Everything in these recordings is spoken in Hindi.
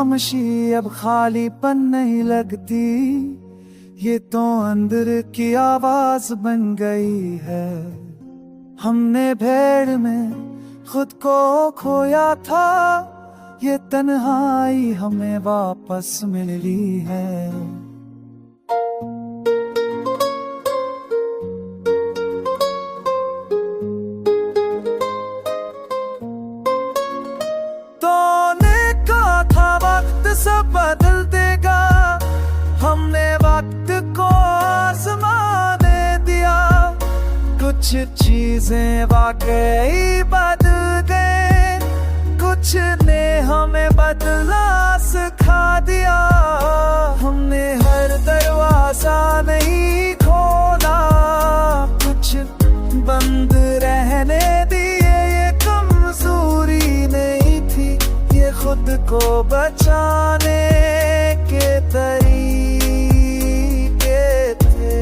खामोशी अब खालीपन नहीं लगती, ये तो अंदर की आवाज बन गई है। हमने भीड़ में खुद को खोया था, ये तन्हाई हमें वापस मिली है। सब बदल देगा, हमने वक्त को आजमाने दिया। कुछ चीजें वाकई बदल गए, कुछ ने हमें बदला सिखा दिया। हमने हर दरवाजा नहीं खोला, कुछ बंद रहने दिए। ये कमजोरी नहीं थी, ये खुद को बचाने के तरीके थे।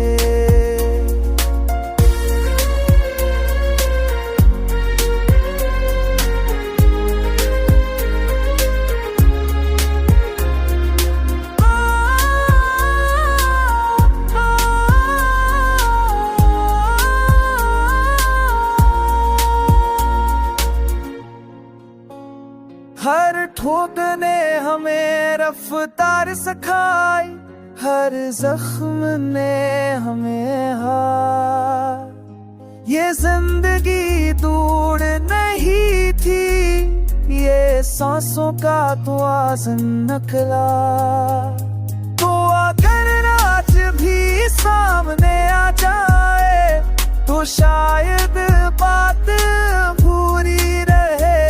हर ठोक ने हमें रफ्तार सिखाई, हर जख्म ने हमें हार। ये जिंदगी दूर नहीं थी, ये सांसों का तवाज़ुन निकला। तो अगर आज भी सामने आ जाए, तो शायद बात पूरी रहे।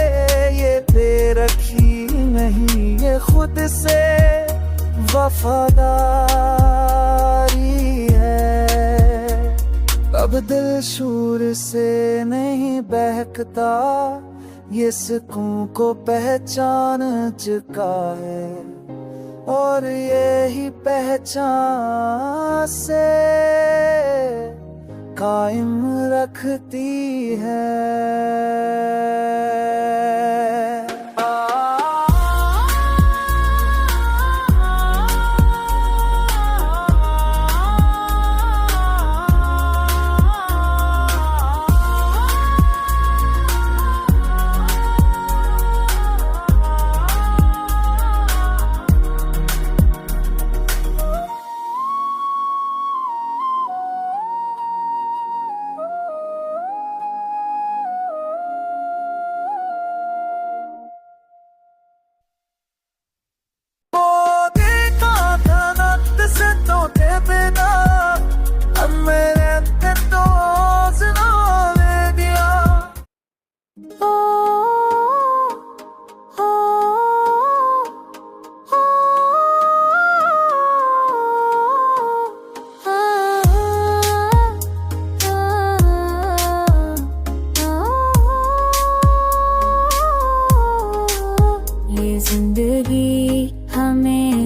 ये बेरखी नहीं, ये खुद से वफादारी है। अब दिल शूर से नहीं बहकता, ये सुकून को पहचान चुका है। और यही पहचान से कायम रखती है।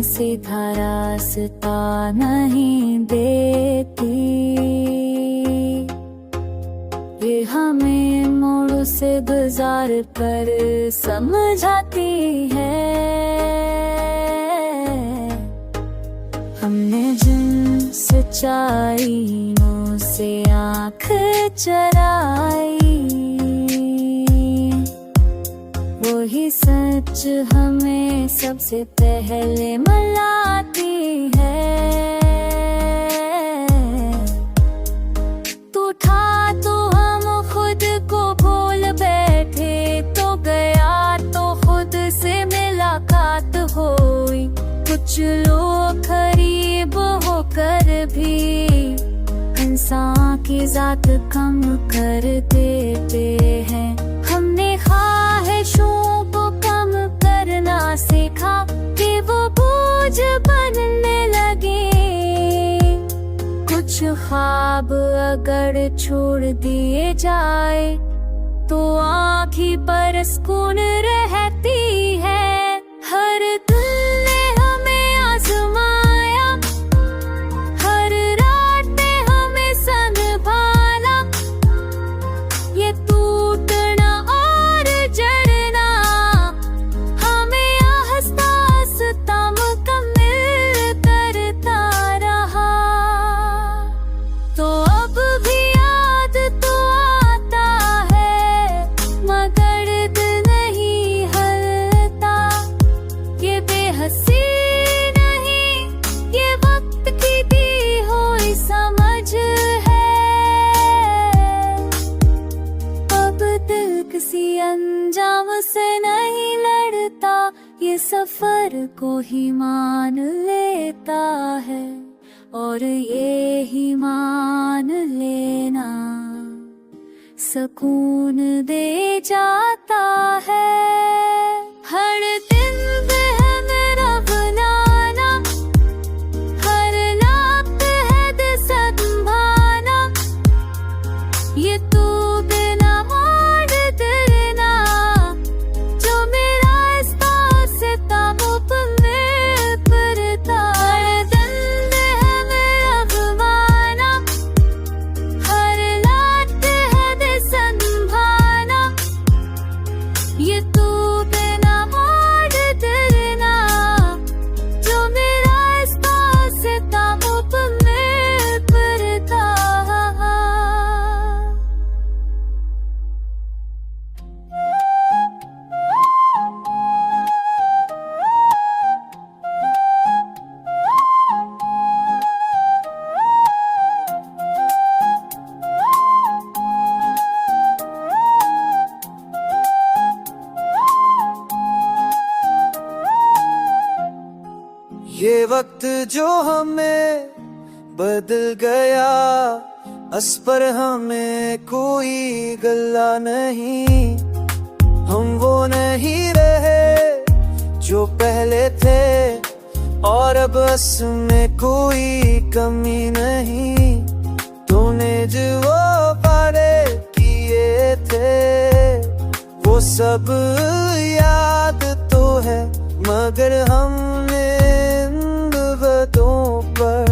सीधा रास्ता नहीं देती, ये हमें मोड़ से गुजार कर समझाती है। हमने जिन सच्चाइयों से आँख चराई, वही सच हमें सबसे पहले मिलाती है। तू था तो हम खुद को भूल बैठे, तो गया तो खुद से मुलाकात हुई। कुछ लोग करीब होकर भी इंसान की जात कम कर देते हैं। हमने ख्वाहिशों को कम करना सीखा कि वो बोझ बनने लगे। कुछ ख्वाब अगर छोड़ दिए जाए, तो आँखी पर सुकून रहती है। हर दिल ने हमें आजमाया, हर रात ने हमें संभाला। ये टूटना और जड़ना हमें एहसास किसी अंजाम से नहीं लड़ता, ये सफर को ही मान लेता है, और ये ही मान लेना सुकून दे जाता है। हर दिन है मेरा बनाना, हर रात है दे संभाना, ये तू बिना मोड़ देना, जो मेरा इस पास ताबुक में परता। हर दिन है मेरा बनाना, हर रात है दे संभाना, ये तू बिना मोड़ देना, जो मेरा इस पास ताबुक में परता। ये वक्त जो हमें बदल गया, अस पर हमें कोई गला नहीं। हम वो नहीं रहे जो पहले थे, और अब अस में कोई कमी नहीं। तूने जो वादे किए थे वो सब याद तो है, मगर हमने बातों पर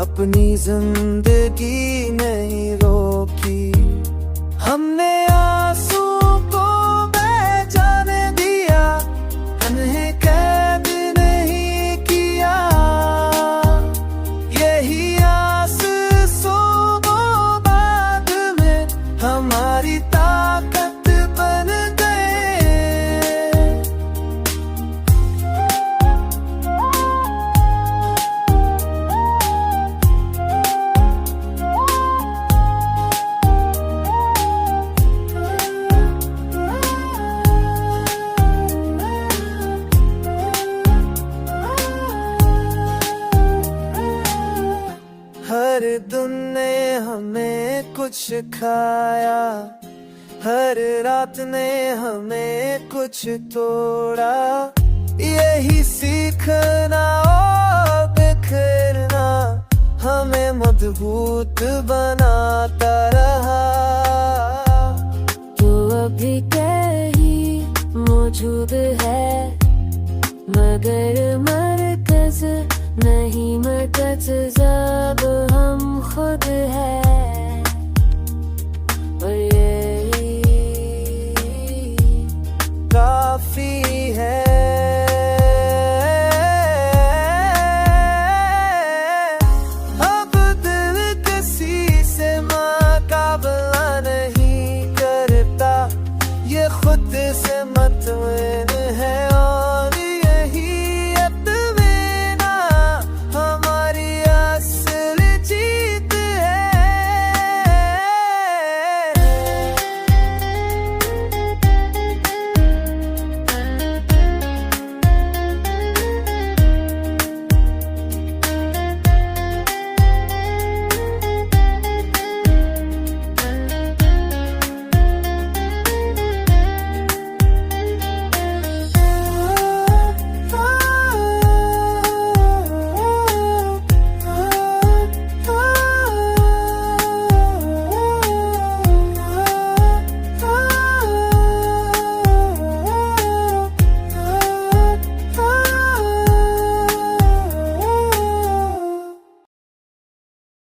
अपनी जिंदगी नहीं रोकी। हमने आंसू को बह जाने दिया, उन्हें कैद नहीं किया। यही आस सोबो बाद में हमारी ताकत बन गए। हर दिन ने हमें कुछ खाया, हर रात ने हमें कुछ तोड़ा। यही सीखना और बिखरना हमें मजबूत बनाता रहा। तो अभी कहीं मौजूद है, मगर मरकज नहीं, मरकज जब हम खुद है।